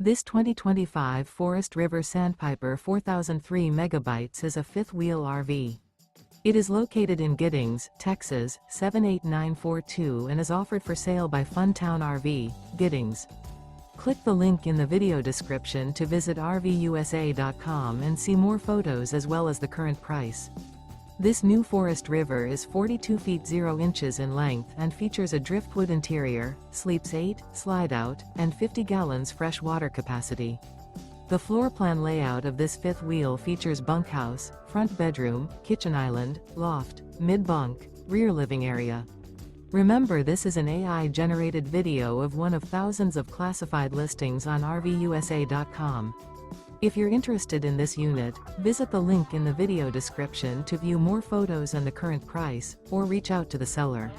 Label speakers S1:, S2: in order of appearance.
S1: This 2025 Forest River Sandpiper 4003 megabytes is a fifth-wheel RV. It is located in Giddings, Texas, 78942 and is offered for sale by Funtown RV, Giddings. Click the link in the video description to visit RVUSA.com and see more photos as well as the current price. This new Forest River is 42 feet 0 inches in length and features a driftwood interior, sleeps 8, slide-out, and 50 gallons fresh water capacity. The floor plan layout of this fifth wheel features bunkhouse, front bedroom, kitchen island, loft, mid-bunk, rear living area. Remember, this is an AI-generated video of one of thousands of classified listings on RVUSA.com. If you're interested in this unit, visit the link in the video description to view more photos and the current price, or reach out to the seller.